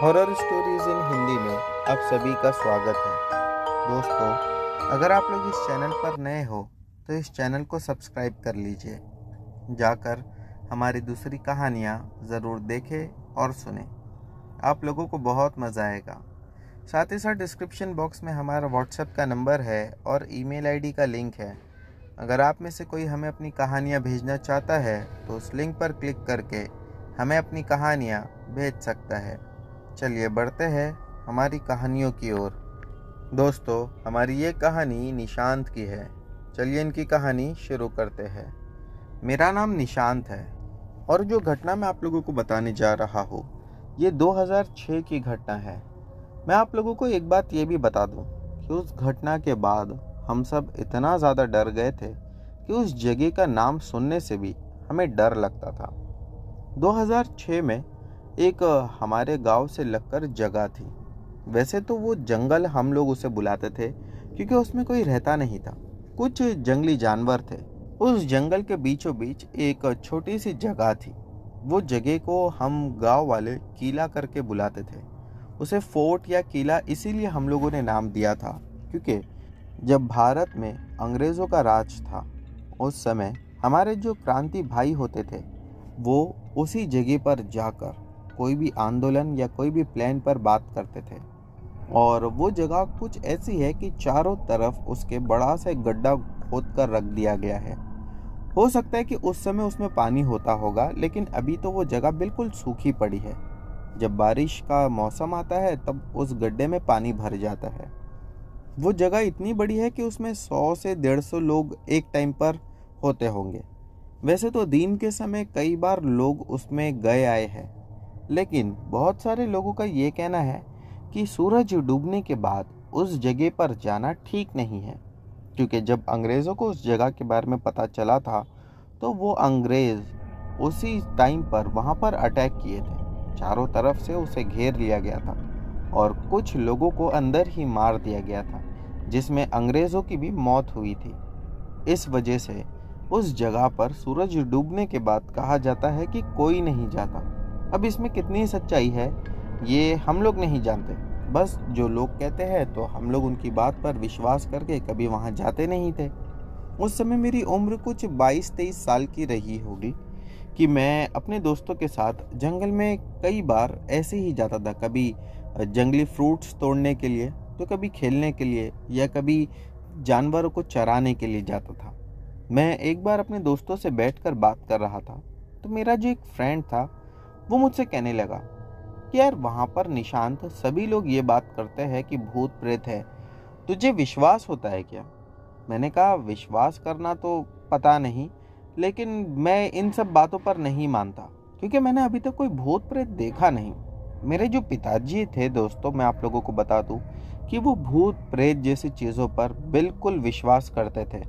Horror stories in Hindi में आप सभी का स्वागत है। दोस्तों, अगर आप लोग इस चैनल पर नए हो तो इस चैनल को सब्सक्राइब कर लीजिए। जाकर हमारी दूसरी कहानियाँ ज़रूर देखें और सुनें। आप लोगों को बहुत मज़ा आएगा। साथ ही साथ डिस्क्रिप्शन बॉक्स में हमारा व्हाट्सएप का नंबर है और ईमेल आईडी का लिंक है। अगर आप में से कोई हमें अपनी कहानियाँ भेजना चाहता है तो उस लिंक पर क्लिक करके हमें अपनी कहानियाँ भेज सकता है। चलिए बढ़ते हैं हमारी कहानियों की ओर। दोस्तों, हमारी ये कहानी निशांत की है। चलिए इनकी कहानी शुरू करते हैं। मेरा नाम निशांत है और जो घटना मैं आप लोगों को बताने जा रहा हूँ ये 2006 की घटना है। मैं आप लोगों को एक बात ये भी बता दूँ कि उस घटना के बाद हम सब इतना ज़्यादा डर गए थे कि उस जगह का नाम सुनने से भी हमें डर लगता था। 2006 में एक हमारे गांव से लगकर जगह थी। वैसे तो वो जंगल हम लोग उसे बुलाते थे क्योंकि उसमें कोई रहता नहीं था, कुछ जंगली जानवर थे। उस जंगल के बीचों बीच एक छोटी सी जगह थी। वो जगह को हम गांव वाले किला करके बुलाते थे। उसे फोर्ट या किला इसीलिए हम लोगों ने नाम दिया था क्योंकि जब भारत में अंग्रेज़ों का राज था उस समय हमारे जो क्रांति भाई होते थे वो उसी जगह पर जाकर कोई भी आंदोलन या कोई भी प्लान पर बात करते थे। और वो जगह कुछ ऐसी है कि चारों तरफ उसके बड़ा सा एक गड्ढा खोद कर रख दिया गया है। हो सकता है कि उस समय उसमें पानी होता होगा, लेकिन अभी तो वो जगह बिल्कुल सूखी पड़ी है। जब बारिश का मौसम आता है तब उस गड्ढे में पानी भर जाता है। वो जगह इतनी बड़ी है कि उसमें 100 से 150 लोग एक टाइम पर होते होंगे। वैसे तो दिन के समय कई बार लोग उसमें गए आए हैं, लेकिन बहुत सारे लोगों का ये कहना है कि सूरज डूबने के बाद उस जगह पर जाना ठीक नहीं है, क्योंकि जब अंग्रेज़ों को उस जगह के बारे में पता चला था तो वो अंग्रेज़ उसी टाइम पर वहाँ पर अटैक किए थे। चारों तरफ से उसे घेर लिया गया था और कुछ लोगों को अंदर ही मार दिया गया था, जिसमें अंग्रेज़ों की भी मौत हुई थी। इस वजह से उस जगह पर सूरज डूबने के बाद कहा जाता है कि कोई नहीं जाता। अब इसमें कितनी सच्चाई है ये हम लोग नहीं जानते, बस जो लोग कहते हैं तो हम लोग उनकी बात पर विश्वास करके कभी वहाँ जाते नहीं थे। उस समय मेरी उम्र कुछ 22-23 साल की रही होगी कि मैं अपने दोस्तों के साथ जंगल में कई बार ऐसे ही जाता था। कभी जंगली फ्रूट्स तोड़ने के लिए, तो कभी खेलने के लिए, या कभी जानवरों को चराने के लिए जाता था। मैं एक बार अपने दोस्तों से बैठकर बात कर रहा था तो मेरा जो एक फ्रेंड था वो मुझसे कहने लगा कि यार, वहाँ पर निशांत सभी लोग ये बात करते हैं कि भूत प्रेत है, तुझे विश्वास होता है क्या? मैंने कहा विश्वास करना तो पता नहीं, लेकिन मैं इन सब बातों पर नहीं मानता क्योंकि मैंने अभी तक कोई भूत प्रेत देखा नहीं। मेरे जो पिताजी थे दोस्तों, मैं आप लोगों को बता दूं कि वो भूत प्रेत जैसी चीज़ों पर बिल्कुल विश्वास करते थे।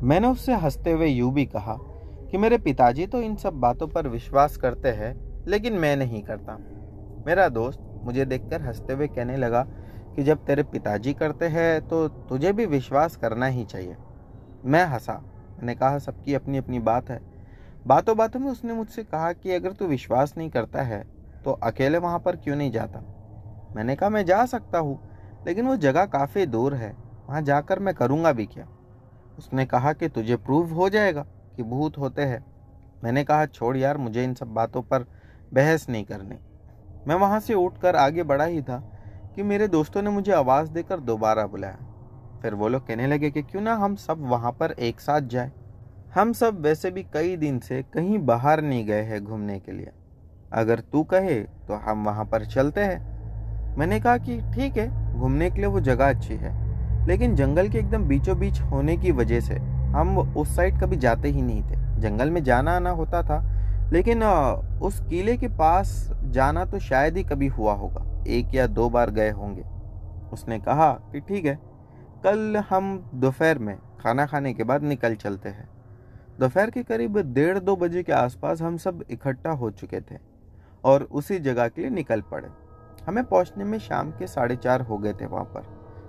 मैंने उससे हंसते हुए यूं भी कहा कि मेरे पिताजी तो इन सब बातों पर विश्वास करते हैं, लेकिन मैं नहीं करता। मेरा दोस्त मुझे देखकर हंसते हुए कहने लगा कि जब तेरे पिताजी करते हैं तो तुझे भी विश्वास करना ही चाहिए। मैं हंसा। मैंने कहा सबकी अपनी अपनी बात है। बातों बातों में उसने मुझसे कहा कि अगर तू विश्वास नहीं करता है तो अकेले वहाँ पर क्यों नहीं जाता? मैंने कहा मैं जा सकता हूँ, लेकिन वो जगह काफ़ी दूर है, वहाँ जाकर मैं करूँगा भी क्या? उसने कहा कि तुझे प्रूव हो जाएगा कि भूत होते हैं। मैंने कहा छोड़ यार, मुझे इन सब बातों पर बहस नहीं करनी। मैं वहाँ से उठकर आगे बढ़ा ही था कि मेरे दोस्तों ने मुझे आवाज़ देकर दोबारा बुलाया। फिर वो लोग कहने लगे कि क्यों ना हम सब वहाँ पर एक साथ जाए। हम सब वैसे भी कई दिन से कहीं बाहर नहीं गए हैं घूमने के लिए। अगर तू कहे तो हम वहाँ पर चलते हैं। मैंने कहा कि ठीक है, घूमने के लिए वो जगह अच्छी है, लेकिन जंगल के एकदम बीचों बीच होने की वजह से हम उस साइड कभी जाते ही नहीं थे। जंगल में जाना आना होता था, लेकिन उस किले के पास जाना तो शायद ही कभी हुआ होगा, 1 या 2 बार गए होंगे। उसने कहा कि ठीक है, कल हम दोपहर में खाना खाने के बाद निकल चलते हैं। दोपहर के करीब 1:30-2 बजे के आसपास हम सब इकट्ठा हो चुके थे और उसी जगह के लिए निकल पड़े। हमें पहुंचने में शाम के 4:30 हो गए थे वहाँ पर,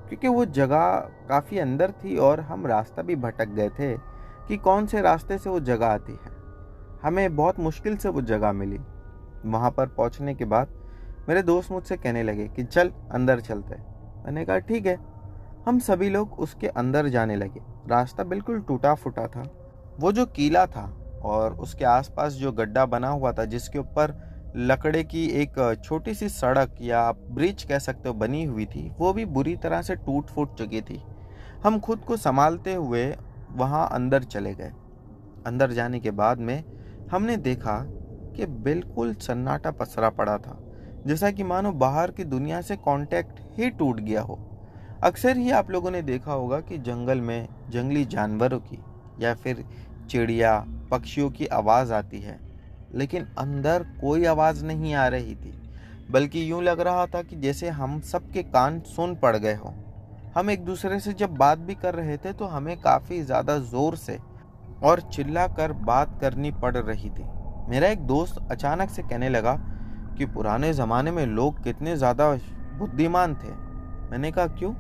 क्योंकि वो जगह काफ़ी अंदर थी और हम रास्ता भी भटक गए थे कि कौन से रास्ते से वो जगह आती है। हमें बहुत मुश्किल से वो जगह मिली। वहाँ पर पहुँचने के बाद मेरे दोस्त मुझसे कहने लगे कि चल अंदर चलते हैं। मैंने कहा ठीक है। हम सभी लोग उसके अंदर जाने लगे। रास्ता बिल्कुल टूटा फूटा था। वो जो किला था और उसके आसपास जो गड्ढा बना हुआ था जिसके ऊपर लकड़े की एक छोटी सी सड़क या ब्रिज कह सकते हो बनी हुई थी, वो भी बुरी तरह से टूट फूट चुकी थी। हम खुद को संभालते हुए वहाँ अंदर चले गए। अंदर जाने के बाद में हमने देखा कि बिल्कुल सन्नाटा पसरा पड़ा था, जैसा कि मानो बाहर की दुनिया से कांटेक्ट ही टूट गया हो। अक्सर ही आप लोगों ने देखा होगा कि जंगल में जंगली जानवरों की या फिर चिड़िया पक्षियों की आवाज़ आती है, लेकिन अंदर कोई आवाज़ नहीं आ रही थी, बल्कि यूं लग रहा था कि जैसे हम सबके कान सुन पड़ गए हों। हम एक दूसरे से जब बात भी कर रहे थे तो हमें काफ़ी ज़्यादा ज़ोर से और चिल्ला कर बात करनी पड़ रही थी। मेरा एक दोस्त अचानक से कहने लगा कि पुराने ज़माने में लोग कितने ज़्यादा बुद्धिमान थे। मैंने कहा क्यों?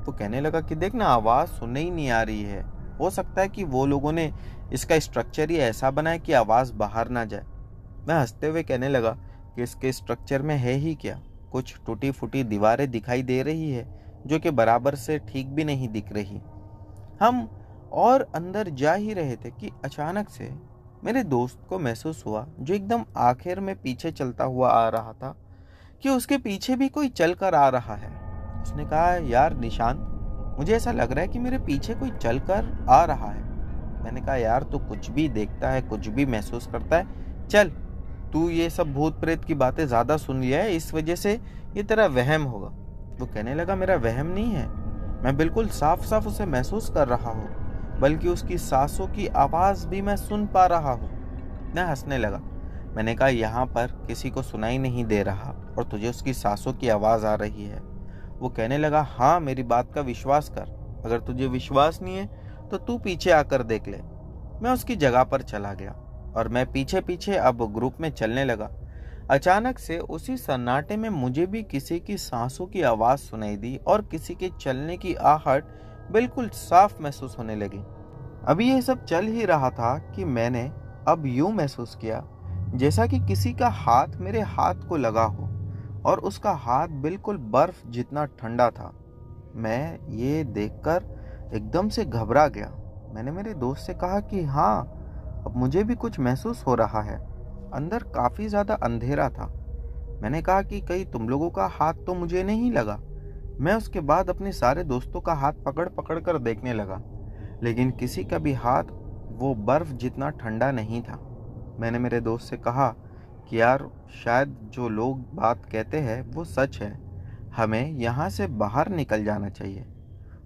तो कहने लगा कि देख ना, आवाज़ सुनने ही नहीं आ रही है। हो सकता है कि वो लोगों ने इसका स्ट्रक्चर ही ऐसा बनाया कि आवाज़ बाहर ना जाए। मैं हंसते हुए कहने लगा कि इसके स्ट्रक्चर में है ही क्या, कुछ टूटी फूटी दीवारें दिखाई दे रही है जो कि बराबर से ठीक भी नहीं दिख रही। हम और अंदर जा ही रहे थे कि अचानक से मेरे दोस्त को महसूस हुआ, जो एकदम आखिर में पीछे चलता हुआ आ रहा था, कि उसके पीछे भी कोई चल कर आ रहा है। उसने कहा यार निशांत, मुझे ऐसा लग रहा है कि मेरे पीछे कोई चल कर आ रहा है। मैंने कहा यार तू कुछ भी देखता है, कुछ भी महसूस करता है, चल तू ये सब भूत प्रेत की बातें ज़्यादा सुन लिया है, इस वजह से ये तेरा वहम होगा। वो कहने लगा मेरा वहम नहीं है, मैं बिल्कुल साफ साफ उसे महसूस कर रहा हूँ, बल्कि उसकी सांसों की आवाज़ भी मैं सुन पा रहा हूँ। मैं हंसने लगा। मैंने कहा यहाँ पर किसी को सुनाई नहीं दे रहा और तुझे उसकी सांसों की आवाज़ आ रही है। वो कहने लगा हाँ, मेरी बात का विश्वास कर, अगर तुझे विश्वास नहीं है तो तू पीछे आकर देख ले। मैं उसकी जगह पर चला गया और मैं पीछे पीछे अब ग्रुप में चलने लगा। अचानक से उसी सन्नाटे में मुझे भी किसी की सांसों की आवाज़ सुनाई दी और किसी के चलने की आहट बिल्कुल साफ महसूस होने लगी। अभी ये सब चल ही रहा था कि मैंने अब यूं महसूस किया जैसा कि किसी का हाथ मेरे हाथ को लगा हो और उसका हाथ बिल्कुल बर्फ जितना ठंडा था। मैं ये देखकर एकदम से घबरा गया। मैंने मेरे दोस्त से कहा कि हाँ, अब मुझे भी कुछ महसूस हो रहा है। अंदर काफ़ी ज़्यादा अंधेरा था। मैंने कहा कि कहीं तुम लोगों का हाथ तो मुझे नहीं लगा। मैं उसके बाद अपने सारे दोस्तों का हाथ पकड़ पकड़ कर देखने लगा, लेकिन किसी का भी हाथ वो बर्फ जितना ठंडा नहीं था। मैंने मेरे दोस्त से कहा कि यार शायद जो लोग बात कहते हैं वो सच है, हमें यहाँ से बाहर निकल जाना चाहिए।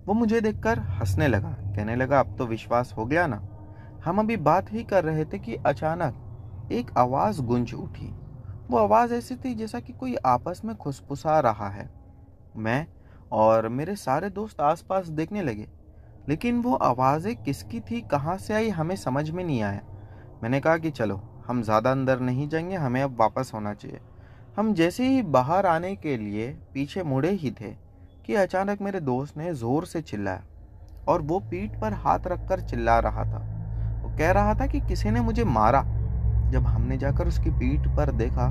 वो मुझे देखकर हंसने लगा, कहने लगा अब तो विश्वास हो गया ना। हम अभी बात ही कर रहे थे कि अचानक एक आवाज़ गूंज उठी। वो आवाज़ ऐसी थी जैसा कि कोई आपस में खुसफुसा रहा है। मैं और मेरे सारे दोस्त आसपास देखने लगे, लेकिन वो आवाज़ें किसकी थी, कहाँ से आई, हमें समझ में नहीं आया। मैंने कहा कि चलो हम ज़्यादा अंदर नहीं जाएंगे, हमें अब वापस होना चाहिए। हम जैसे ही बाहर आने के लिए पीछे मुड़े ही थे कि अचानक मेरे दोस्त ने ज़ोर से चिल्लाया और वो पीठ पर हाथ रखकर चिल्ला रहा था। वो कह रहा था कि किसी ने मुझे मारा। जब हमने जाकर उसकी पीठ पर देखा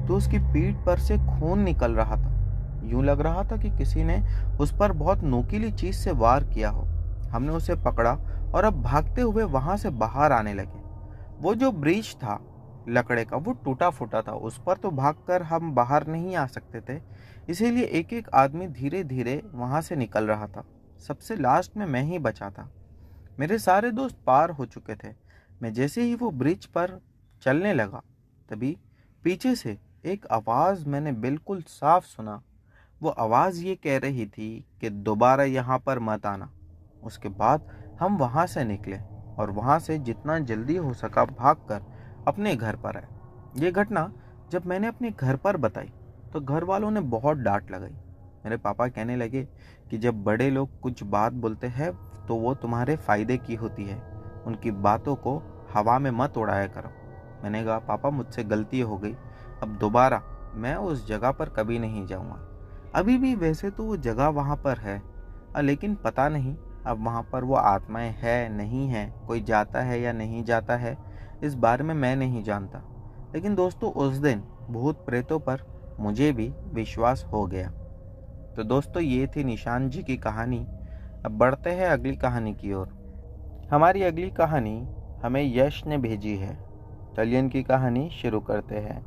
तो उसकी पीठ पर से खून निकल रहा था। यूं लग रहा था कि किसी ने उस पर बहुत नोकीली चीज से वार किया हो। हमने उसे पकड़ा और अब भागते हुए वहां से बाहर आने लगे। वो जो ब्रिज था लकड़े का, वो टूटा फूटा था, उस पर तो भागकर हम बाहर नहीं आ सकते थे, इसीलिए एक एक आदमी धीरे धीरे वहां से निकल रहा था। सबसे लास्ट में मैं ही बचा था। मेरे सारे दोस्त पार हो चुके थे। मैं जैसे ही वो ब्रिज पर चलने लगा, तभी पीछे से एक आवाज़ मैंने बिल्कुल साफ सुना। वो आवाज़ ये कह रही थी कि दोबारा यहाँ पर मत आना। उसके बाद हम वहाँ से निकले और वहाँ से जितना जल्दी हो सका भागकर अपने घर पर आए। ये घटना जब मैंने अपने घर पर बताई तो घर वालों ने बहुत डांट लगाई। मेरे पापा कहने लगे कि जब बड़े लोग कुछ बात बोलते हैं तो वो तुम्हारे फ़ायदे की होती है, उनकी बातों को हवा में मत उड़ाया करो। मैंने कहा पापा मुझसे गलती हो गई, अब दोबारा मैं उस जगह पर कभी नहीं जाऊंगा। अभी भी वैसे तो वो जगह वहाँ पर है, लेकिन पता नहीं अब वहाँ पर वो आत्माएं है नहीं है, कोई जाता है या नहीं जाता है, इस बारे में मैं नहीं जानता। लेकिन दोस्तों उस दिन भूत प्रेतों पर मुझे भी विश्वास हो गया। तो दोस्तों, ये थी निशान जी की कहानी। अब बढ़ते हैं अगली कहानी की ओर। हमारी अगली कहानी हमें यश ने भेजी है। चलिए इनकी कहानी शुरू करते हैं।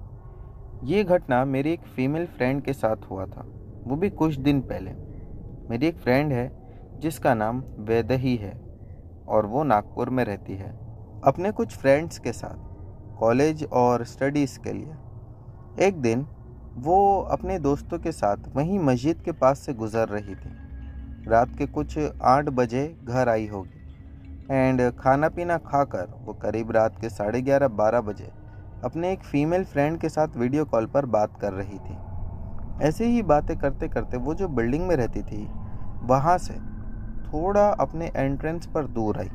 ये घटना मेरी एक फीमेल फ्रेंड के साथ हुआ था, वो भी कुछ दिन पहले। मेरी एक फ्रेंड है जिसका नाम वैदेही है और वो नागपुर में रहती है अपने कुछ फ्रेंड्स के साथ कॉलेज और स्टडीज़ के लिए। एक दिन वो अपने दोस्तों के साथ वहीं मस्जिद के पास से गुजर रही थी। रात के कुछ 8 बजे घर आई होगी एंड खाना पीना खाकर वो करीब रात के 11:30-12 बजे अपने एक फ़ीमेल फ्रेंड के साथ वीडियो कॉल पर बात कर रही थी। ऐसे ही बातें करते करते वो जो बिल्डिंग में रहती थी वहाँ से थोड़ा अपने एंट्रेंस पर दूर आई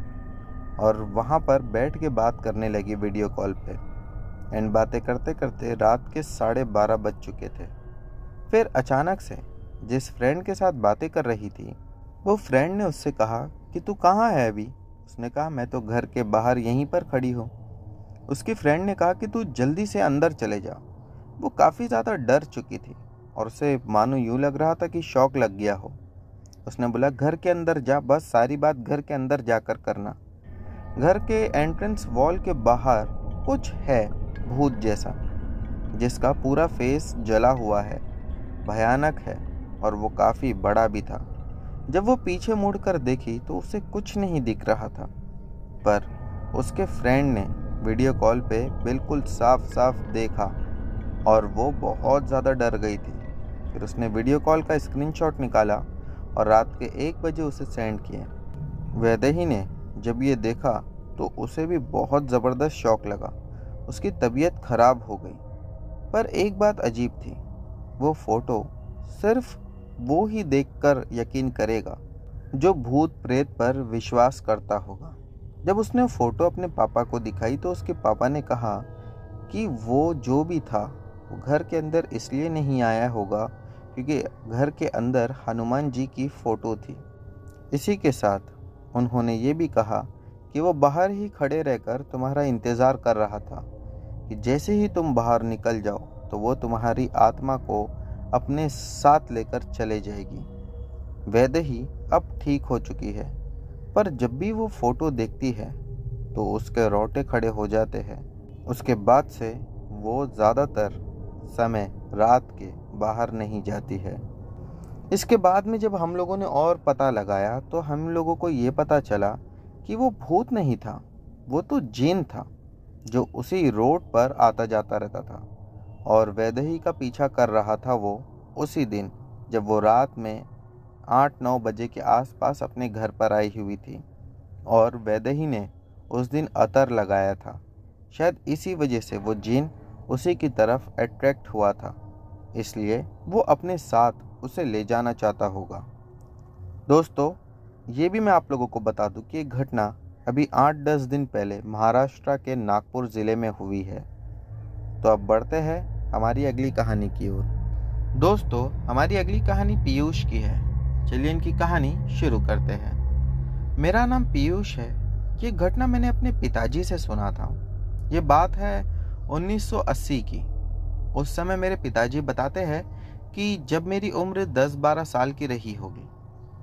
और वहाँ पर बैठ के बात करने लगी वीडियो कॉल पे। एंड बातें करते करते रात के 12:30 बज चुके थे। फिर अचानक से जिस फ्रेंड के साथ बातें कर रही थी वो फ्रेंड ने उससे कहा कि तू कहाँ है अभी। उसने कहा मैं तो घर के बाहर यहीं पर खड़ी हूँ। उसकी फ्रेंड ने कहा कि तू जल्दी से अंदर चले जा। वो काफ़ी ज़्यादा डर चुकी थी और उसे मानो यूँ लग रहा था कि शॉक लग गया हो। उसने बोला घर के अंदर जा, बस सारी बात घर के अंदर जाकर करना। घर के एंट्रेंस वॉल के बाहर कुछ है भूत जैसा, जिसका पूरा फेस जला हुआ है, भयानक है और वो काफ़ी बड़ा भी था। जब वो पीछे मुड़कर देखी तो उसे कुछ नहीं दिख रहा था, पर उसके फ्रेंड ने वीडियो कॉल पे बिल्कुल साफ साफ देखा और वो बहुत ज़्यादा डर गई थी। फिर उसने वीडियो कॉल का स्क्रीनशॉट निकाला और रात के 1 बजे उसे सेंड किया। वैदेही ने जब ये देखा तो उसे भी बहुत ज़बरदस्त शॉक लगा। उसकी तबीयत खराब हो गई। पर एक बात अजीब थी, वो फ़ोटो सिर्फ वो ही देखकर यकीन करेगा जो भूत प्रेत पर विश्वास करता होगा। जब उसने फ़ोटो अपने पापा को दिखाई तो उसके पापा ने कहा कि वो जो भी था वो घर के अंदर इसलिए नहीं आया होगा क्योंकि घर के अंदर हनुमान जी की फ़ोटो थी। इसी के साथ उन्होंने ये भी कहा कि वो बाहर ही खड़े रहकर तुम्हारा इंतज़ार कर रहा था कि जैसे ही तुम बाहर निकल जाओ तो वो तुम्हारी आत्मा को अपने साथ लेकर चले जाएगी। वैदेही अब ठीक हो चुकी है, पर जब भी वो फ़ोटो देखती है तो उसके रोंगटे खड़े हो जाते हैं। उसके बाद से वो ज़्यादातर समय रात के बाहर नहीं जाती है। इसके बाद में जब हम लोगों ने और पता लगाया तो हम लोगों को ये पता चला कि वो भूत नहीं था, वो तो जिन था जो उसी रोड पर आता जाता रहता था और वैदेही का पीछा कर रहा था। वो उसी दिन जब वो रात में 8-9 बजे के आसपास अपने घर पर आई हुई थी और वैदेही ने उस दिन अतर लगाया था। शायद इसी वजह से वो जिन उसी की तरफ अट्रैक्ट हुआ था, इसलिए वो अपने साथ उसे ले जाना चाहता होगा। दोस्तों, ये भी मैं आप लोगों को बता दूं कि एक घटना अभी 8-10 दिन पहले महाराष्ट्र के नागपुर ज़िले में हुई है। तो अब बढ़ते हैं हमारी अगली कहानी की ओर। दोस्तों, हमारी अगली कहानी पीयूष की है। चलिए इनकी कहानी शुरू करते हैं। मेरा नाम पीयूष है। ये घटना मैंने अपने पिताजी से सुना था। ये बात है 1980 की। उस समय मेरे पिताजी बताते हैं कि जब मेरी उम्र 10-12 साल की रही होगी,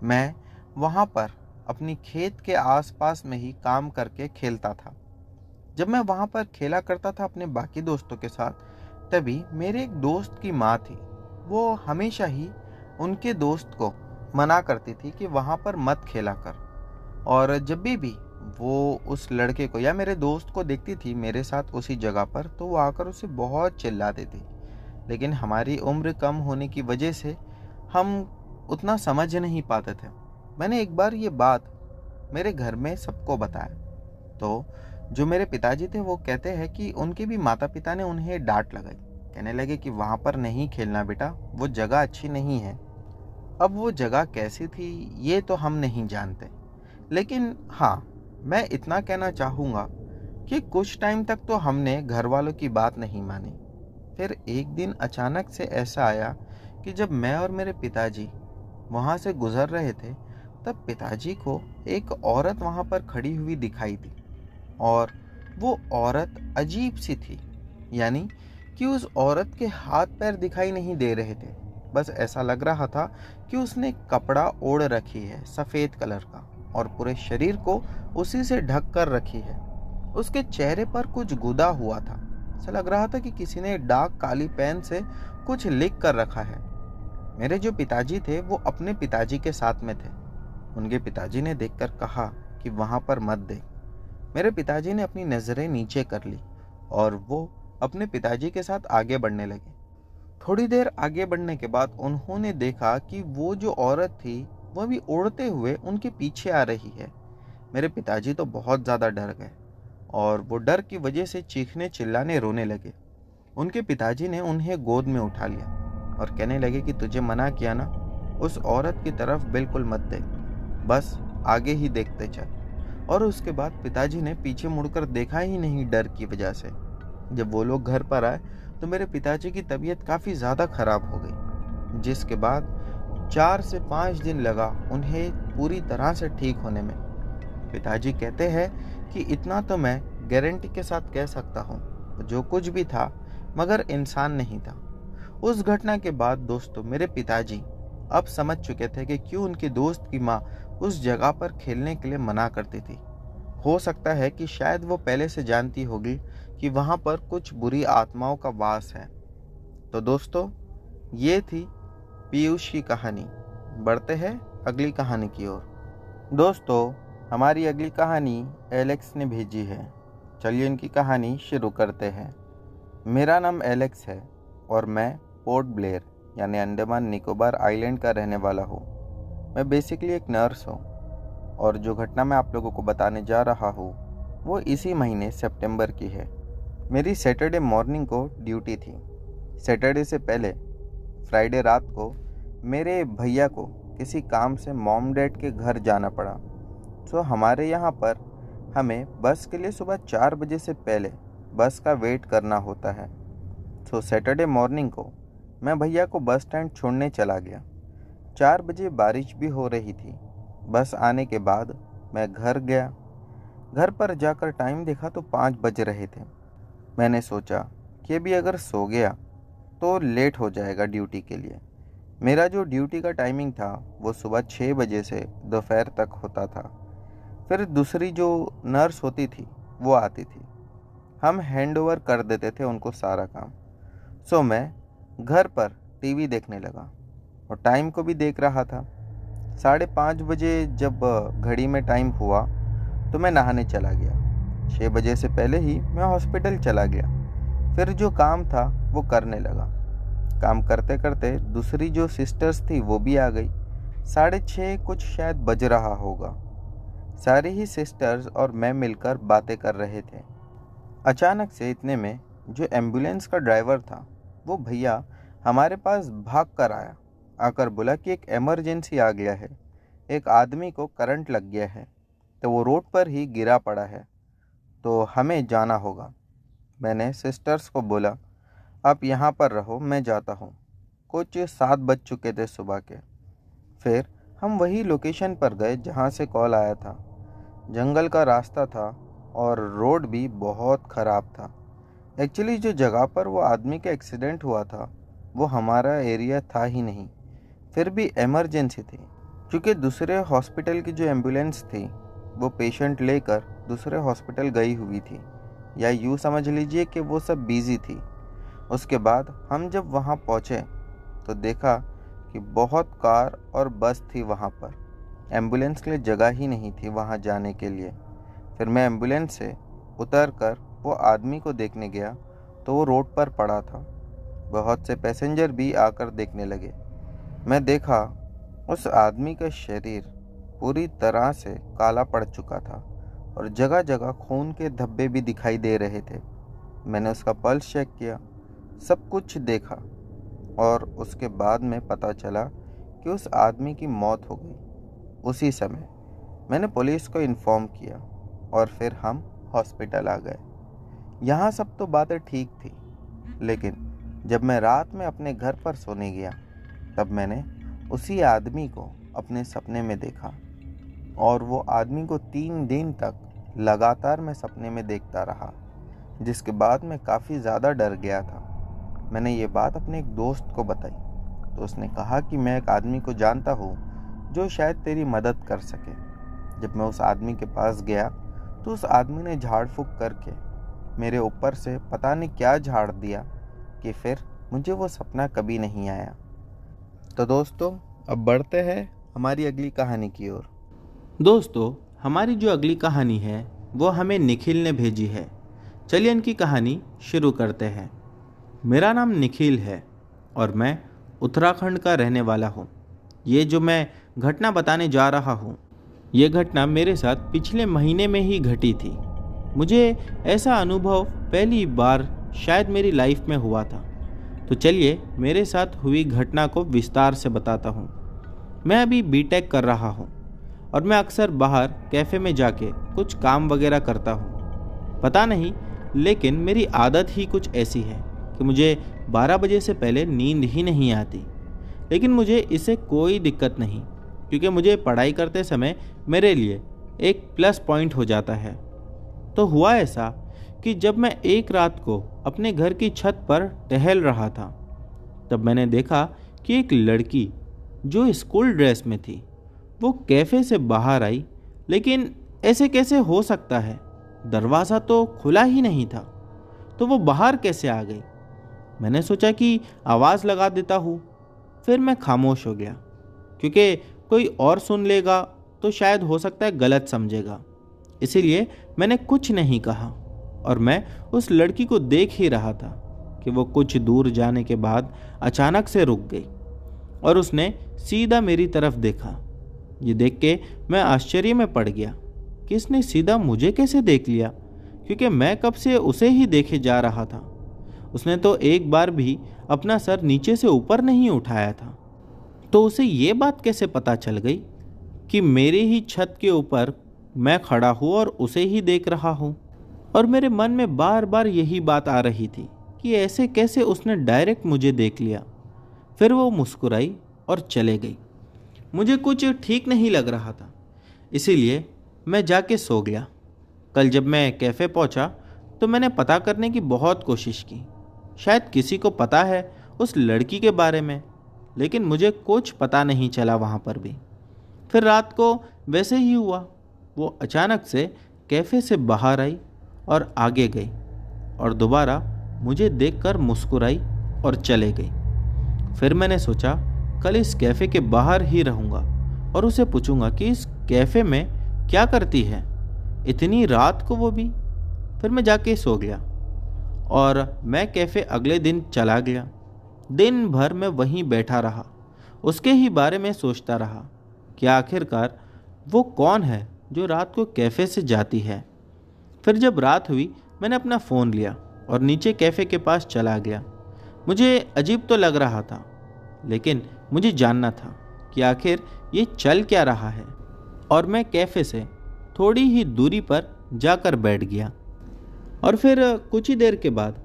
मैं वहाँ पर अपनी खेत के आसपास में ही काम करके खेलता था। जब मैं वहाँ पर खेला करता था अपने बाकी दोस्तों के साथ, तभी मेरे एक दोस्त की माँ थी। वो हमेशा ही उनके दोस्त को मना करती थी कि वहाँ पर मत खेला कर। और जब भी वो उस लड़के को या मेरे दोस्त को देखती थी मेरे साथ उसी जगह पर, तो वो आकर उसे बहुत चिल्लाती थी। लेकिन हमारी उम्र कम होने की वजह से हम उतना समझ नहीं पाते थे। मैंने एक बार ये बात मेरे घर में सबको बताया, तो जो मेरे पिताजी थे वो कहते हैं कि उनके भी माता पिता ने उन्हें डांट लगाई। कहने लगे कि वहाँ पर नहीं खेलना बेटा, वो जगह अच्छी नहीं है। अब वो जगह कैसी थी ये तो हम नहीं जानते, लेकिन हाँ, मैं इतना कहना चाहूँगा कि कुछ टाइम तक तो हमने घर वालों की बात नहीं मानी। फिर एक दिन अचानक से ऐसा आया कि जब मैं और मेरे पिताजी वहाँ से गुजर रहे थे, तब पिताजी को एक औरत वहाँ पर खड़ी हुई दिखाई दी और वो औरत अजीब सी थी। यानी कि उस औरत के हाथ पैर दिखाई नहीं दे रहे थे। बस ऐसा लग रहा था कि उसने कपड़ा ओढ़ रखी है सफ़ेद कलर का और पूरे शरीर को उसी से ढक कर रखी है। उसके चेहरे पर कुछ गुदा हुआ था। ऐसा लग रहा था कि किसी ने डार्क काली पेन से कुछ लिख कर रखा है। मेरे जो पिताजी थे वो अपने पिताजी के साथ में थे। उनके पिताजी ने देखकर कहा कि वहां पर मत देख। मेरे पिताजी ने अपनी नज़रें नीचे कर ली और वो अपने पिताजी के साथ आगे बढ़ने लगे। थोड़ी देर आगे बढ़ने के बाद उन्होंने देखा कि वो जो औरत थी वह भी उड़ते हुए उनके पीछे आ रही है। मेरे पिताजी तो बहुत ज़्यादा डर गए और वो डर की वजह से चीखने चिल्लाने रोने लगे। उनके पिताजी ने उन्हें गोद में उठा लिया और कहने लगे कि तुझे मना किया ना, उस औरत की तरफ बिल्कुल मत देख, बस आगे ही देखते चल। और उसके बाद पिताजी ने पीछे मुड़कर देखा ही नहीं डर की वजह से। जब वो लोग घर पर आए तो मेरे पिताजी की तबीयत काफ़ी ज़्यादा खराब हो गई, जिसके बाद 4 से 5 दिन लगा उन्हें पूरी तरह से ठीक होने में। पिताजी कहते हैं कि इतना तो मैं गारंटी के साथ कह सकता हूँ, जो कुछ भी था मगर इंसान नहीं था। उस घटना के बाद दोस्तों मेरे पिताजी अब समझ चुके थे कि क्यों उनके दोस्त की माँ उस जगह पर खेलने के लिए मना करती थी। हो सकता है कि शायद वो पहले से जानती होगी कि वहाँ पर कुछ बुरी आत्माओं का वास है। तो दोस्तों ये थी पीयूष की कहानी। बढ़ते हैं अगली कहानी की ओर। दोस्तों हमारी अगली कहानी एलेक्स ने भेजी है। चलिए इनकी कहानी शुरू करते हैं। मेरा नाम एलेक्स है और मैं पोर्ट ब्लेयर यानी अंडमान निकोबार आइलैंड का रहने वाला हूँ। मैं बेसिकली एक नर्स हूँ और जो घटना मैं आप लोगों को बताने जा रहा हूँ वो इसी महीने सितंबर की है। मेरी सैटरडे मॉर्निंग को ड्यूटी थी। सैटरडे से पहले फ्राइडे रात को मेरे भैया को किसी काम से मॉम डैड के घर जाना पड़ा। तो हमारे यहाँ पर हमें बस के लिए सुबह 4 बजे से पहले बस का वेट करना होता है। तो सैटरडे मॉर्निंग को मैं भैया को बस स्टैंड छोड़ने चला गया। 4 बजे बारिश भी हो रही थी। बस आने के बाद मैं घर गया। घर पर जाकर टाइम देखा तो 5 बज रहे थे। मैंने सोचा कि अभी अगर सो गया तो लेट हो जाएगा ड्यूटी के लिए। मेरा जो ड्यूटी का टाइमिंग था वो सुबह 6 बजे से दोपहर तक होता था। फिर दूसरी जो नर्स होती थी वो आती थी। हम हैंड ओवर कर देते थे उनको सारा काम। सो मैं घर पर टीवी देखने लगा और टाइम को भी देख रहा था। 5:30 बजे जब घड़ी में टाइम हुआ तो मैं नहाने चला गया। 6 बजे से पहले ही मैं हॉस्पिटल चला गया। फिर जो काम था वो करने लगा। काम करते करते दूसरी जो सिस्टर्स थी वो भी आ गई। 6:30 कुछ शायद बज रहा होगा। सारी ही सिस्टर्स और मैं मिलकर बातें कर रहे थे। अचानक से इतने में जो एम्बुलेंस का ड्राइवर था वो भैया हमारे पास भाग कर आया। आकर बोला कि एक इमरजेंसी आ गया है, एक आदमी को करंट लग गया है, तो वो रोड पर ही गिरा पड़ा है, तो हमें जाना होगा। मैंने सिस्टर्स को बोला आप यहाँ पर रहो, मैं जाता हूँ। कुछ 7 बज चुके थे सुबह के। फिर हम वही लोकेशन पर गए जहाँ से कॉल आया था। जंगल का रास्ता था और रोड भी बहुत ख़राब था। एक्चुअली जो जगह पर वो आदमी का एक्सीडेंट हुआ था वो हमारा एरिया था ही नहीं। फिर भी इमरजेंसी थी क्योंकि दूसरे हॉस्पिटल की जो एम्बुलेंस थी वो पेशेंट लेकर दूसरे हॉस्पिटल गई हुई थी, या यूँ समझ लीजिए कि वो सब बिज़ी थी। उसके बाद हम जब वहाँ पहुँचे तो देखा कि बहुत कार और बस थी वहाँ पर। एम्बुलेंस के लिए जगह ही नहीं थी वहाँ जाने के लिए। फिर मैं एम्बुलेंस से उतर कर वो आदमी को देखने गया तो वो रोड पर पड़ा था। बहुत से पैसेंजर भी आकर देखने लगे। मैं देखा उस आदमी का शरीर पूरी तरह से काला पड़ चुका था और जगह जगह खून के धब्बे भी दिखाई दे रहे थे। मैंने उसका पल्स चेक किया, सब कुछ देखा और उसके बाद में पता चला कि उस आदमी की मौत हो गई। उसी समय मैंने पुलिस को इन्फॉर्म किया और फिर हम हॉस्पिटल आ गए। यहाँ सब तो बातें ठीक थी, लेकिन जब मैं रात में अपने घर पर सोने गया तब मैंने उसी आदमी को अपने सपने में देखा और वो आदमी को 3 दिन तक लगातार मैं सपने में देखता रहा, जिसके बाद मैं काफ़ी ज़्यादा डर गया था। मैंने ये बात अपने एक दोस्त को बताई तो उसने कहा कि मैं एक आदमी को जानता हूँ जो शायद तेरी मदद कर सके। जब मैं उस आदमी के पास गया तो उस आदमी ने झाड़ फूंक करके मेरे ऊपर से पता नहीं क्या झाड़ दिया कि फिर मुझे वो सपना कभी नहीं आया। तो दोस्तों, अब बढ़ते हैं हमारी अगली कहानी की ओर। दोस्तों, हमारी जो अगली कहानी है वो हमें निखिल ने भेजी है। चलिए इनकी कहानी शुरू करते हैं। मेरा नाम निखिल है और मैं उत्तराखंड का रहने वाला हूँ। ये जो मैं घटना बताने जा रहा हूँ, ये घटना मेरे साथ पिछले महीने में ही घटी थी। मुझे ऐसा अनुभव पहली बार शायद मेरी लाइफ में हुआ था। तो चलिए मेरे साथ हुई घटना को विस्तार से बताता हूँ। मैं अभी बीटेक कर रहा हूँ और मैं अक्सर बाहर कैफ़े में जाके कुछ काम वगैरह करता हूँ। पता नहीं, लेकिन मेरी आदत ही कुछ ऐसी है कि मुझे 12 बजे से पहले नींद ही नहीं आती। लेकिन मुझे इससे कोई दिक्कत नहीं, क्योंकि मुझे पढ़ाई करते समय मेरे लिए एक प्लस पॉइंट हो जाता है। तो हुआ ऐसा कि जब मैं एक रात को अपने घर की छत पर टहल रहा था, तब मैंने देखा कि एक लड़की जो स्कूल ड्रेस में थी वो कैफ़े से बाहर आई। लेकिन ऐसे कैसे हो सकता है? दरवाज़ा तो खुला ही नहीं था, तो वो बाहर कैसे आ गई? मैंने सोचा कि आवाज़ लगा देता हूँ। फिर मैं खामोश हो गया, क्योंकि कोई और सुन लेगा तो शायद हो सकता है गलत समझेगा। इसीलिए मैंने कुछ नहीं कहा और मैं उस लड़की को देख ही रहा था कि वो कुछ दूर जाने के बाद अचानक से रुक गई और उसने सीधा मेरी तरफ देखा। ये देख के मैं आश्चर्य में पड़ गया कि इसने सीधा मुझे कैसे देख लिया, क्योंकि मैं कब से उसे ही देखे जा रहा था। उसने तो एक बार भी अपना सर नीचे से ऊपर नहीं उठाया था। तो उसे ये बात कैसे पता चल गई कि मेरे ही छत के ऊपर मैं खड़ा हूँ और उसे ही देख रहा हूँ? और मेरे मन में बार बार यही बात आ रही थी कि ऐसे कैसे उसने डायरेक्ट मुझे देख लिया। फिर वो मुस्कुराई और चले गई। मुझे कुछ ठीक नहीं लग रहा था, इसीलिए मैं जाके सो गया। कल जब मैं कैफ़े पहुंचा तो मैंने पता करने की बहुत कोशिश की। शायद किसी को पता है उस लड़की के बारे में, लेकिन मुझे कुछ पता नहीं चला वहाँ पर भी। फिर रात को वैसे ही हुआ। वो अचानक से कैफ़े से बाहर आई और आगे गई और दोबारा मुझे देखकर मुस्कुराई और चले गई। फिर मैंने सोचा कल इस कैफ़े के बाहर ही रहूँगा और उसे पूछूंगा कि इस कैफ़े में क्या करती है इतनी रात को वो भी। फिर मैं जाके सो गया और मैं कैफ़े अगले दिन चला गया। दिन भर मैं वहीं बैठा रहा, उसके ही बारे में सोचता रहा कि आखिरकार वो कौन है जो रात को कैफ़े से जाती है। फिर जब रात हुई मैंने अपना फ़ोन लिया और नीचे कैफ़े के पास चला गया। मुझे अजीब तो लग रहा था, लेकिन मुझे जानना था कि आखिर ये चल क्या रहा है। और मैं कैफ़े से थोड़ी ही दूरी पर जाकर बैठ गया और फिर कुछ ही देर के बाद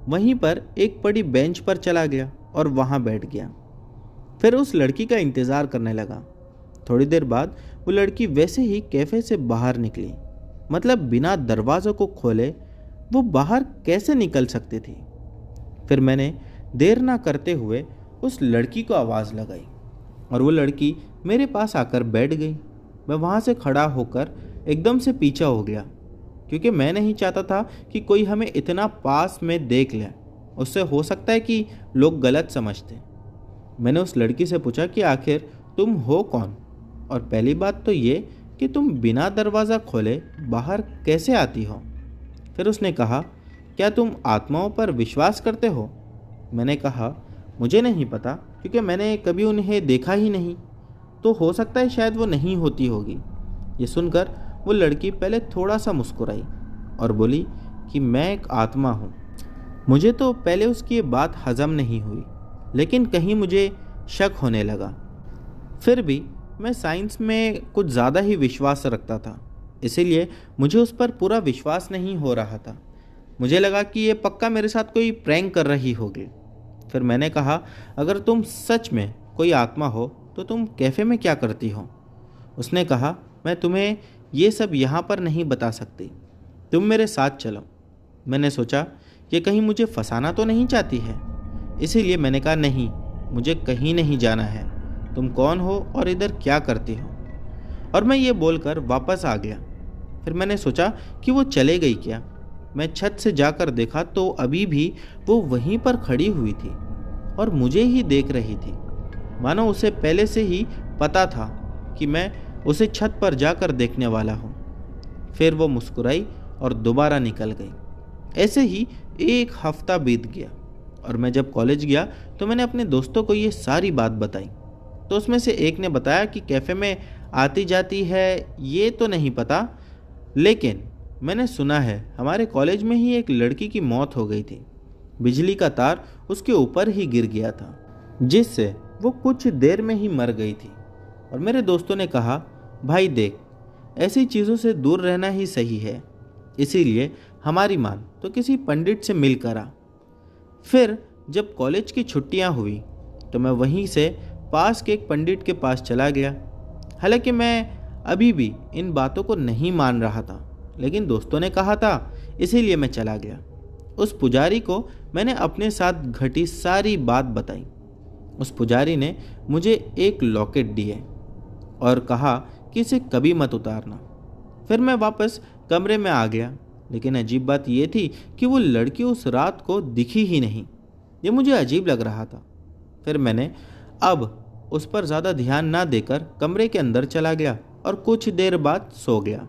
वहीं पर एक बड़ी बेंच पर चला गया और वहाँ बैठ गया। फिर उस लड़की का इंतज़ार करने लगा। थोड़ी देर बाद वो लड़की वैसे ही कैफ़े से बाहर निकली। मतलब बिना दरवाज़ों को खोले वो बाहर कैसे निकल सकती थी। फिर मैंने देर ना करते हुए उस लड़की को आवाज़ लगाई और वो लड़की मेरे पास आकर बैठ गई। मैं वहाँ से खड़ा होकर एकदम से पीछा हो गया, क्योंकि मैं नहीं चाहता था कि कोई हमें इतना पास में देख ले। उससे हो सकता है कि लोग गलत समझते। मैंने उस लड़की से पूछा कि आखिर तुम हो कौन, और पहली बात तो ये कि तुम बिना दरवाज़ा खोले बाहर कैसे आती हो। फिर उसने कहा, क्या तुम आत्माओं पर विश्वास करते हो? मैंने कहा, मुझे नहीं पता, क्योंकि मैंने कभी उन्हें देखा ही नहीं। तो हो सकता है शायद वो नहीं होती होगी। ये सुनकर वो लड़की पहले थोड़ा सा मुस्कुराई और बोली कि मैं एक आत्मा हूँ। मुझे तो पहले उसकी ये बात हजम नहीं हुई, लेकिन कहीं मुझे शक होने लगा। फिर भी मैं साइंस में कुछ ज़्यादा ही विश्वास रखता था, इसीलिए मुझे उस पर पूरा विश्वास नहीं हो रहा था। मुझे लगा कि ये पक्का मेरे साथ कोई प्रैंक कर रही होगी। फिर मैंने कहा, अगर तुम सच में कोई आत्मा हो तो तुम कैफ़े में क्या करती हो? उसने कहा, मैं तुम्हें ये सब यहाँ पर नहीं बता सकती, तुम मेरे साथ चलो। मैंने सोचा ये कहीं मुझे फंसाना तो नहीं चाहती है, इसीलिए मैंने कहा नहीं, मुझे कहीं नहीं जाना है, तुम कौन हो और इधर क्या करती हो। और मैं ये बोलकर वापस आ गया। फिर मैंने सोचा कि वो चले गई क्या। मैं छत से जाकर देखा तो अभी भी वो वहीं पर खड़ी हुई थी और मुझे ही देख रही थी, मानो उसे पहले से ही पता था कि मैं उसे छत पर जाकर देखने वाला हूँ। फिर वो मुस्कुराई और दोबारा निकल गई। ऐसे ही एक हफ्ता बीत गया और मैं जब कॉलेज गया तो मैंने अपने दोस्तों को ये सारी बात बताई। तो उसमें से एक ने बताया कि कैफ़े में आती जाती है ये तो नहीं पता, लेकिन मैंने सुना है हमारे कॉलेज में ही एक लड़की की मौत हो गई थी। बिजली का तार उसके ऊपर ही गिर गया था, जिससे वो कुछ देर में ही मर गई थी। और मेरे दोस्तों ने कहा, भाई देख, ऐसी चीज़ों से दूर रहना ही सही है, इसीलिए हमारी मान तो किसी पंडित से मिल कर आ। फिर जब कॉलेज की छुट्टियां हुई तो मैं वहीं से पास के एक पंडित के पास चला गया। हालांकि मैं अभी भी इन बातों को नहीं मान रहा था, लेकिन दोस्तों ने कहा था इसीलिए मैं चला गया। उस पुजारी को मैंने अपने साथ घटी सारी बात बताई। उस पुजारी ने मुझे एक लॉकेट दिए और कहा कि इसे कभी मत उतारना। फिर मैं वापस कमरे में आ गया, लेकिन अजीब बात यह थी कि वो लड़की उस रात को दिखी ही नहीं। ये मुझे अजीब लग रहा था। फिर मैंने अब उस पर ज़्यादा ध्यान ना देकर कमरे के अंदर चला गया और कुछ देर बाद सो गया।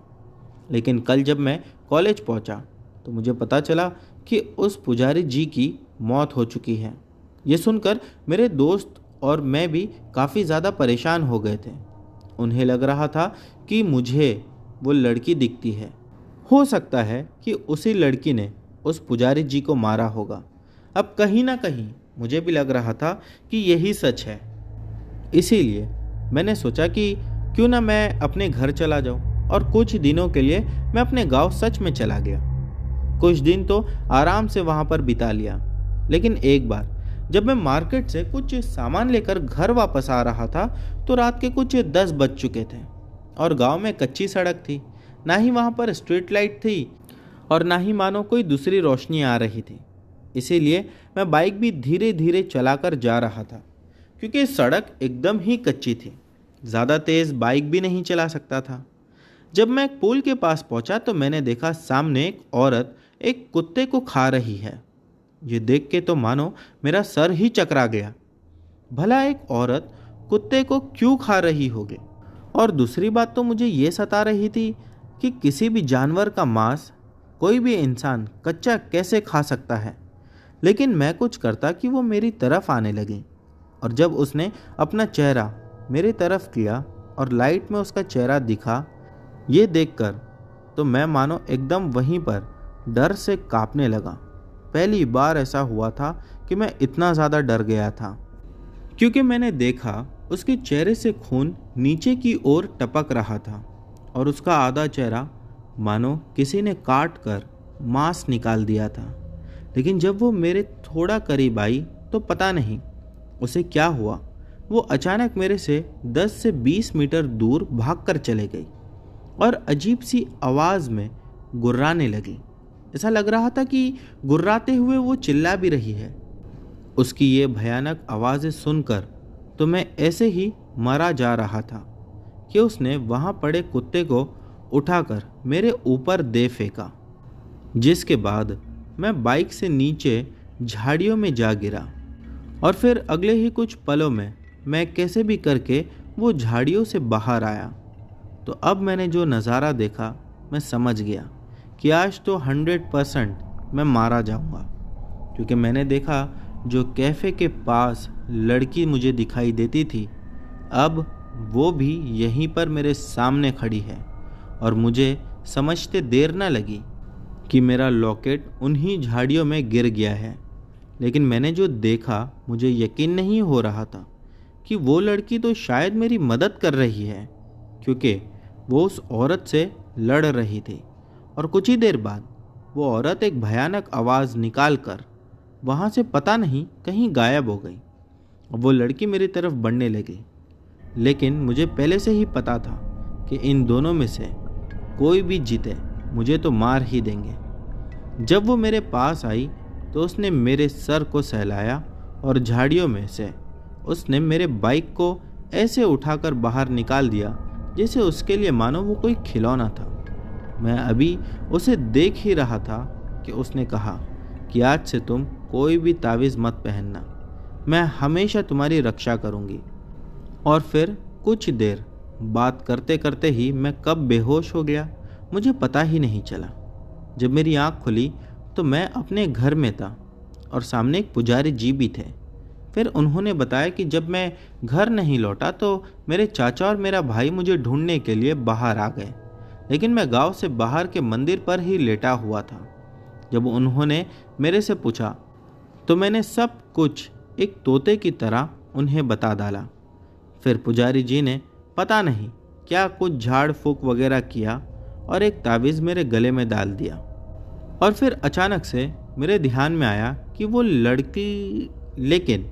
लेकिन कल जब मैं कॉलेज पहुंचा तो मुझे पता चला कि उस पुजारी जी की मौत हो चुकी है। ये सुनकर मेरे दोस्त और मैं भी काफ़ी ज़्यादा परेशान हो गए थे। उन्हें लग रहा था कि मुझे वो लड़की दिखती है। हो सकता है कि उसी लड़की ने उस पुजारी जी को मारा होगा। अब कहीं ना कहीं मुझे भी लग रहा था कि यही सच है। इसीलिए मैंने सोचा कि क्यों ना मैं अपने घर चला जाऊं और कुछ दिनों के लिए मैं अपने गांव सच में चला गया। कुछ दिन तो आराम से वहां पर बिता लिया, लेकिन एक बार जब मैं मार्केट से कुछ सामान लेकर घर वापस आ रहा था तो रात के कुछ 10 बज चुके थे और गांव में कच्ची सड़क थी। ना ही वहां पर स्ट्रीट लाइट थी और ना ही मानो कोई दूसरी रोशनी आ रही थी। इसीलिए मैं बाइक भी धीरे धीरे चलाकर जा रहा था, क्योंकि सड़क एकदम ही कच्ची थी। ज़्यादा तेज़ बाइक भी नहीं चला सकता था। जब मैं एक पुल के पास पहुंचा तो मैंने देखा सामने एक औरत एक कुत्ते को खा रही है। ये देख के तो मानो मेरा सर ही चकरा गया। भला एक औरत कुत्ते को क्यों खा रही होगी? और दूसरी बात तो मुझे ये सता रही थी कि किसी भी जानवर का मांस कोई भी इंसान कच्चा कैसे खा सकता है। लेकिन मैं कुछ करता कि वो मेरी तरफ आने लगी, और जब उसने अपना चेहरा मेरी तरफ किया और लाइट में उसका चेहरा दिखा, ये देखकर तो मैं मानो एकदम वहीं पर डर से कांपने लगा। पहली बार ऐसा हुआ था कि मैं इतना ज़्यादा डर गया था, क्योंकि मैंने देखा उसके चेहरे से खून नीचे की ओर टपक रहा था और उसका आधा चेहरा मानो किसी ने काट कर मांस निकाल दिया था। लेकिन जब वो मेरे थोड़ा करीब आई तो पता नहीं उसे क्या हुआ, वो अचानक मेरे से 10 से 20 मीटर दूर भागकर चले गई और अजीब सी आवाज़ में गुर्राने लगी। ऐसा लग रहा था कि गुर्राते हुए वो चिल्ला भी रही है। उसकी ये भयानक आवाज़ें सुनकर तो मैं ऐसे ही मरा जा रहा था कि उसने वहाँ पड़े कुत्ते को उठाकर मेरे ऊपर दे फेंका, जिसके बाद मैं बाइक से नीचे झाड़ियों में जा गिरा। और फिर अगले ही कुछ पलों में मैं कैसे भी करके वो झाड़ियों से बाहर आया। तो अब मैंने जो नज़ारा देखा मैं समझ गया कि आज तो 100% मैं मारा जाऊंगा, क्योंकि मैंने देखा जो कैफ़े के पास लड़की मुझे दिखाई देती थी, अब वो भी यहीं पर मेरे सामने खड़ी है। और मुझे समझते देर ना लगी कि मेरा लॉकेट उन्हीं झाड़ियों में गिर गया है। लेकिन मैंने जो देखा मुझे यकीन नहीं हो रहा था कि वो लड़की तो शायद मेरी मदद कर रही है, क्योंकि वो उस औरत से लड़ रही थी। और कुछ ही देर बाद वो औरत एक भयानक आवाज़ निकाल कर वहाँ से पता नहीं कहीं गायब हो गई। वो लड़की मेरी तरफ बढ़ने लगी, लेकिन मुझे पहले से ही पता था कि इन दोनों में से कोई भी जीते मुझे तो मार ही देंगे। जब वो मेरे पास आई तो उसने मेरे सर को सहलाया और झाड़ियों में से उसने मेरे बाइक को ऐसे उठाकर बाहर निकाल दिया जैसे उसके लिए मानो वो कोई खिलौना था। मैं अभी उसे देख ही रहा था कि उसने कहा कि आज से तुम कोई भी तावीज़ मत पहनना, मैं हमेशा तुम्हारी रक्षा करूंगी। और फिर कुछ देर बात करते करते ही मैं कब बेहोश हो गया मुझे पता ही नहीं चला। जब मेरी आँख खुली तो मैं अपने घर में था और सामने एक पुजारी जी भी थे। फिर उन्होंने बताया कि जब मैं घर नहीं लौटा तो मेरे चाचा और मेरा भाई मुझे ढूंढने के लिए बाहर आ गए, लेकिन मैं गांव से बाहर के मंदिर पर ही लेटा हुआ था। जब उन्होंने मेरे से पूछा तो मैंने सब कुछ एक तोते की तरह उन्हें बता डाला। फिर पुजारी जी ने पता नहीं क्या कुछ झाड़ फूक वगैरह किया और एक तावीज़ मेरे गले में डाल दिया। और फिर अचानक से मेरे ध्यान में आया कि वो लड़की, लेकिन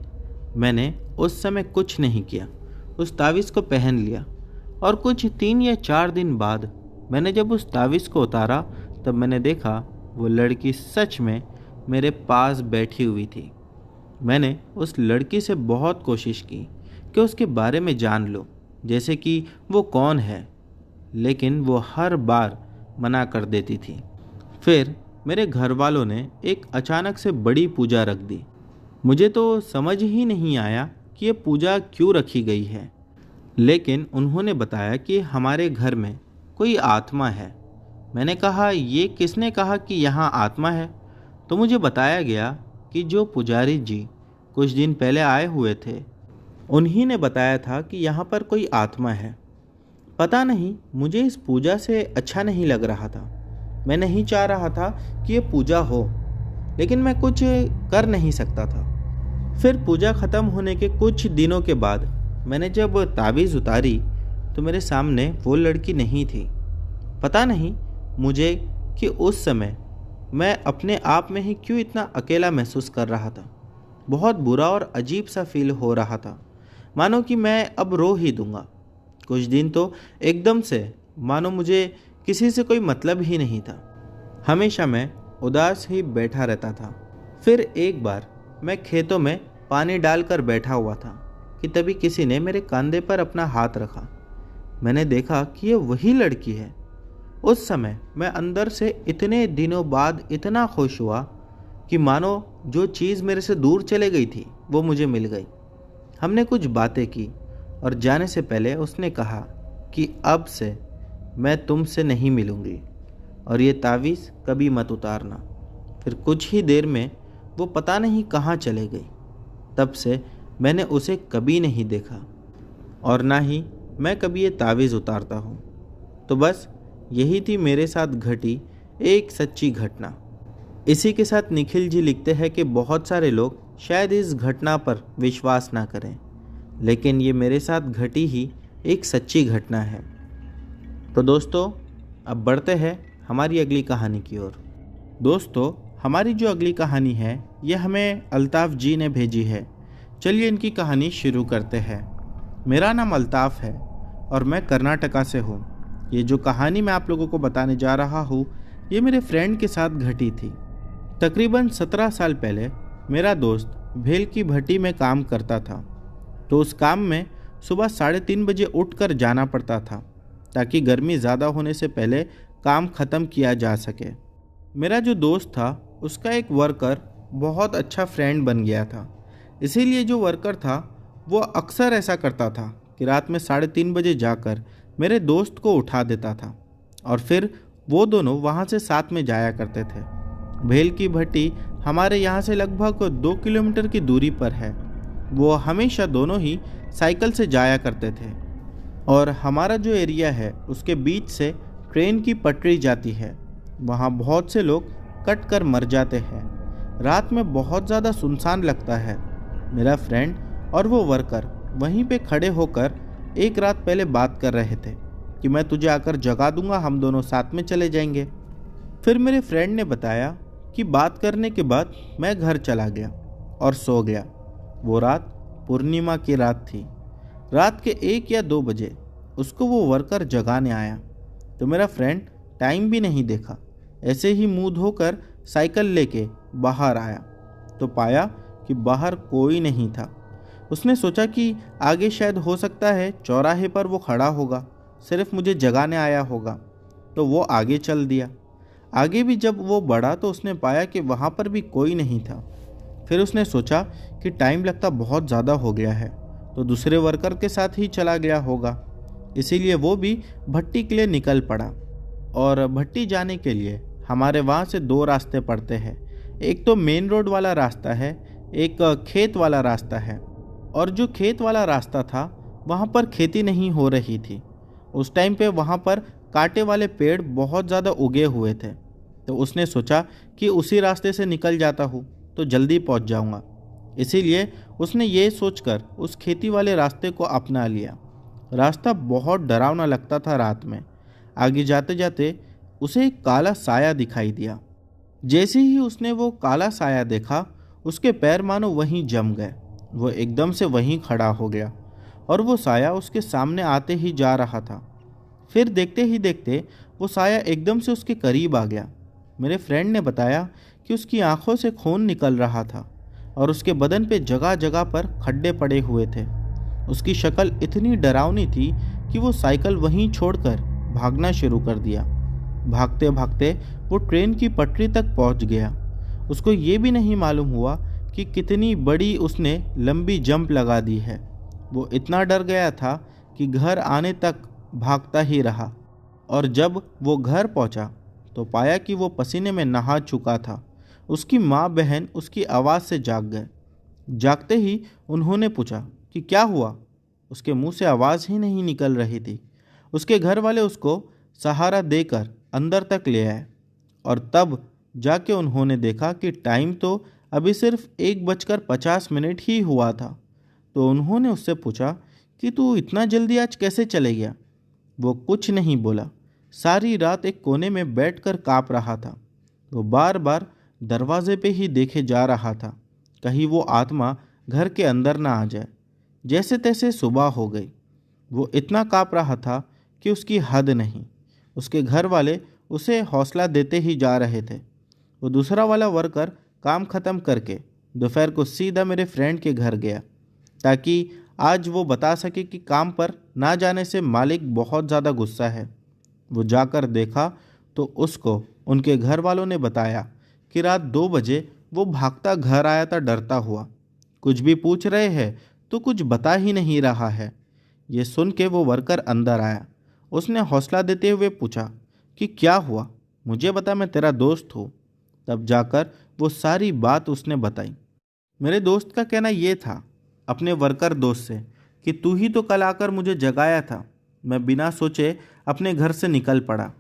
मैंने उस समय कुछ नहीं किया, उस तावीज़ को पहन लिया। और कुछ 3 या 4 दिन बाद मैंने जब उस तावीज़ को उतारा तब मैंने देखा वो लड़की सच में मेरे पास बैठी हुई थी। मैंने उस लड़की से बहुत कोशिश की कि उसके बारे में जान लो, जैसे कि वो कौन है, लेकिन वो हर बार मना कर देती थी। फिर मेरे घर वालों ने एक अचानक से बड़ी पूजा रख दी। मुझे तो समझ ही नहीं आया कि ये पूजा क्यों रखी गई है, लेकिन उन्होंने बताया कि हमारे घर में कोई आत्मा है। मैंने कहा ये किसने कहा कि यहाँ आत्मा है? तो मुझे बताया गया कि जो पुजारी जी कुछ दिन पहले आए हुए थे उन्हीं ने बताया था कि यहाँ पर कोई आत्मा है। पता नहीं, मुझे इस पूजा से अच्छा नहीं लग रहा था। मैं नहीं चाह रहा था कि ये पूजा हो, लेकिन मैं कुछ कर नहीं सकता था। फिर पूजा ख़त्म होने के कुछ दिनों के बाद मैंने जब तावीज़ उतारी तो मेरे सामने वो लड़की नहीं थी। पता नहीं मुझे कि उस समय मैं अपने आप में ही क्यों इतना अकेला महसूस कर रहा था। बहुत बुरा और अजीब सा फील हो रहा था, मानो कि मैं अब रो ही दूंगा। कुछ दिन तो एकदम से मानो मुझे किसी से कोई मतलब ही नहीं था। हमेशा मैं उदास ही बैठा रहता था। फिर एक बार मैं खेतों में पानी डालकर बैठा हुआ था कि तभी किसी ने मेरे कंधे पर अपना हाथ रखा। मैंने देखा कि ये वही लड़की है। उस समय मैं अंदर से इतने दिनों बाद इतना खुश हुआ कि मानो जो चीज़ मेरे से दूर चले गई थी वो मुझे मिल गई। हमने कुछ बातें की और जाने से पहले उसने कहा कि अब से मैं तुमसे नहीं मिलूंगी और ये तावीज़ कभी मत उतारना। फिर कुछ ही देर में वो पता नहीं कहाँ चले गई। तब से मैंने उसे कभी नहीं देखा और ना ही मैं कभी ये तावीज़ उतारता हूँ। तो बस यही थी मेरे साथ घटी एक सच्ची घटना। इसी के साथ निखिल जी लिखते हैं कि बहुत सारे लोग शायद इस घटना पर विश्वास ना करें, लेकिन ये मेरे साथ घटी ही एक सच्ची घटना है। तो दोस्तों अब बढ़ते हैं हमारी अगली कहानी की ओर। दोस्तों हमारी जो अगली कहानी है ये हमें अल्ताफ़ जी ने भेजी है। चलिए इनकी कहानी शुरू करते हैं। मेरा नाम अल्ताफ़ है और मैं कर्नाटका से हूँ। ये जो कहानी मैं आप लोगों को बताने जा रहा हूँ ये मेरे फ्रेंड के साथ घटी थी। तकरीबन 17 साल पहले मेरा दोस्त भेल की भट्टी में काम करता था, तो उस काम में सुबह 3:30 बजे उठकर जाना पड़ता था ताकि गर्मी ज़्यादा होने से पहले काम ख़त्म किया जा सके। मेरा जो दोस्त था उसका एक वर्कर बहुत अच्छा फ्रेंड बन गया था, इसीलिए जो वर्कर था वो अक्सर ऐसा करता था कि रात में 3:30 बजे जाकर मेरे दोस्त को उठा देता था और फिर वो दोनों वहाँ से साथ में जाया करते थे। भेल की भट्टी हमारे यहाँ से लगभग 2 किलोमीटर की दूरी पर है। वो हमेशा दोनों ही साइकिल से जाया करते थे और हमारा जो एरिया है उसके बीच से ट्रेन की पटरी जाती है। वहाँ बहुत से लोग कट कर मर जाते हैं। रात में बहुत ज़्यादा सुनसान लगता है। मेरा फ्रेंड और वो वर्कर वहीं पे खड़े होकर एक रात पहले बात कर रहे थे कि मैं तुझे आकर जगा दूंगा, हम दोनों साथ में चले जाएंगे। फिर मेरे फ्रेंड ने बताया कि बात करने के बाद मैं घर चला गया और सो गया। वो रात पूर्णिमा की रात थी। रात के 1 या 2 बजे उसको वो वर्कर जगाने आया, तो मेरा फ्रेंड टाइम भी नहीं देखा, ऐसे ही मुंह धोकर साइकिल लेके बाहर आया तो पाया कि बाहर कोई नहीं था। उसने सोचा कि आगे शायद हो सकता है चौराहे पर वो खड़ा होगा, सिर्फ मुझे जगाने आया होगा। तो वो आगे चल दिया। आगे भी जब वो बढ़ा तो उसने पाया कि वहाँ पर भी कोई नहीं था। फिर उसने सोचा कि टाइम लगता बहुत ज़्यादा हो गया है, तो दूसरे वर्कर के साथ ही चला गया होगा। इसीलिए वो भी भट्टी के लिए निकल पड़ा। और भट्टी जाने के लिए हमारे वहाँ से दो रास्ते पड़ते हैं। एक तो मेन रोड वाला रास्ता है, एक खेत वाला रास्ता है। और जो खेत वाला रास्ता था वहाँ पर खेती नहीं हो रही थी। उस टाइम पे वहाँ पर कांटे वाले पेड़ बहुत ज़्यादा उगे हुए थे। तो उसने सोचा कि उसी रास्ते से निकल जाता हूँ तो जल्दी पहुँच जाऊँगा। इसीलिए उसने ये सोचकर उस खेती वाले रास्ते को अपना लिया। रास्ता बहुत डरावना लगता था रात में। आगे जाते जाते उसे एक काला साया दिखाई दिया। जैसे ही उसने वो काला साया देखा, उसके पैर मानो वहीं जम गए। वो एकदम से वहीं खड़ा हो गया और वो साया उसके सामने आते ही जा रहा था। फिर देखते ही देखते वो साया एकदम से उसके करीब आ गया। मेरे फ्रेंड ने बताया कि उसकी आंखों से खून निकल रहा था और उसके बदन पे जगह जगह पर खड्डे पड़े हुए थे। उसकी शक्ल इतनी डरावनी थी कि वो साइकिल वहीं छोड़कर भागना शुरू कर दिया। भागते भागते वो ट्रेन की पटरी तक पहुंच गया। उसको ये भी नहीं मालूम हुआ कि कितनी बड़ी उसने लंबी जंप लगा दी है। वो इतना डर गया था कि घर आने तक भागता ही रहा। और जब वो घर पहुंचा तो पाया कि वो पसीने में नहा चुका था। उसकी माँ बहन उसकी आवाज़ से जाग गए। जागते ही उन्होंने पूछा कि क्या हुआ। उसके मुंह से आवाज़ ही नहीं निकल रही थी। उसके घर वाले उसको सहारा देकर अंदर तक ले आए और तब जाके उन्होंने देखा कि टाइम तो अभी सिर्फ 1:50 ही हुआ था। तो उन्होंने उससे पूछा कि तू इतना जल्दी आज कैसे चले गया। वो कुछ नहीं बोला। सारी रात एक कोने में बैठकर काँप रहा था। वो बार बार दरवाजे पे ही देखे जा रहा था, कहीं वो आत्मा घर के अंदर ना आ जाए। जैसे तैसे सुबह हो गई। वो इतना काँप रहा था कि उसकी हद नहीं। उसके घर वाले उसे हौसला देते ही जा रहे थे। वो दूसरा वाला वर्कर काम ख़त्म करके दोपहर को सीधा मेरे फ्रेंड के घर गया ताकि आज वो बता सके कि काम पर ना जाने से मालिक बहुत ज़्यादा गुस्सा है। वो जाकर देखा तो उसको उनके घर वालों ने बताया कि रात 2 बजे वो भागता घर आया था डरता हुआ। कुछ भी पूछ रहे हैं तो कुछ बता ही नहीं रहा है। ये सुन के वो वर्कर अंदर आया। उसने हौसला देते हुए पूछा कि क्या हुआ, मुझे बता, मैं तेरा दोस्त हूँ। तब जाकर वो सारी बात उसने बताई। मेरे दोस्त का कहना ये था अपने वर्कर दोस्त से कि तू ही तो कल आकर मुझे जगाया था। मैं बिना सोचे अपने घर से निकल पड़ा।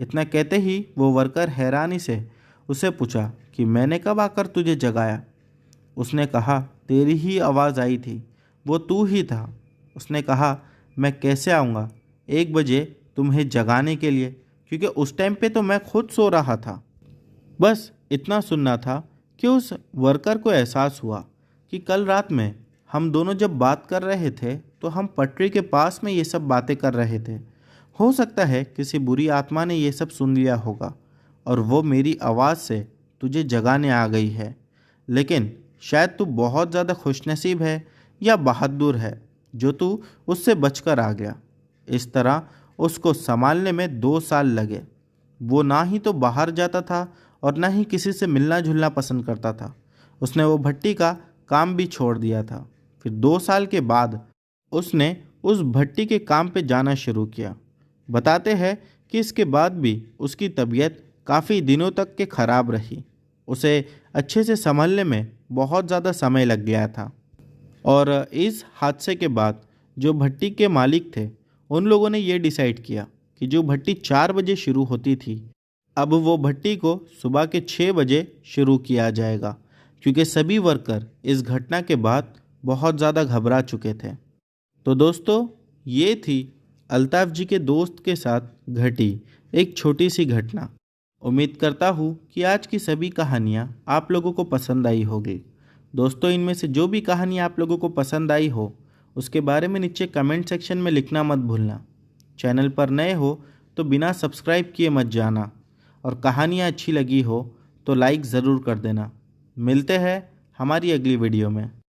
इतना कहते ही वो वर्कर हैरानी से उसे पूछा कि मैंने कब आकर तुझे जगाया। उसने कहा तेरी ही आवाज़ आई थी, वो तू ही था। उसने कहा मैं कैसे आऊँगा 1 बजे तुम्हें जगाने के लिए, क्योंकि उस टाइम पे तो मैं खुद सो रहा था। बस इतना सुनना था कि उस वर्कर को एहसास हुआ कि कल रात में हम दोनों जब बात कर रहे थे तो हम पटरी के पास में ये सब बातें कर रहे थे। हो सकता है किसी बुरी आत्मा ने ये सब सुन लिया होगा और वो मेरी आवाज़ से तुझे जगाने आ गई है। लेकिन शायद तू बहुत ज़्यादा खुशनसीब है या बहादुर है जो तू उससे बचकर आ गया। इस तरह उसको संभालने में 2 साल लगे। वो ना ही तो बाहर जाता था और ना ही किसी से मिलना जुलना पसंद करता था। उसने वो भट्टी का काम भी छोड़ दिया था। फिर 2 साल के बाद उसने उस भट्टी के काम पे जाना शुरू किया। बताते हैं कि इसके बाद भी उसकी तबीयत काफ़ी दिनों तक के खराब रही। उसे अच्छे से संभलने में बहुत ज़्यादा समय लग गया था। और इस हादसे के बाद जो भट्टी के मालिक थे उन लोगों ने ये डिसाइड किया कि जो भट्टी 4 बजे शुरू होती थी अब वो भट्टी को सुबह के 6 बजे शुरू किया जाएगा, क्योंकि सभी वर्कर इस घटना के बाद बहुत ज़्यादा घबरा चुके थे। तो दोस्तों, ये थी अल्ताफ़ जी के दोस्त के साथ घटी एक छोटी सी घटना। उम्मीद करता हूँ कि आज की सभी कहानियाँ आप लोगों को पसंद आई होगी। दोस्तों, इनमें से जो भी कहानी आप लोगों को पसंद आई हो उसके बारे में नीचे कमेंट सेक्शन में लिखना मत भूलना। चैनल पर नए हो तो बिना सब्सक्राइब किए मत जाना और कहानियाँ अच्छी लगी हो तो लाइक ज़रूर कर देना। मिलते हैं हमारी अगली वीडियो में।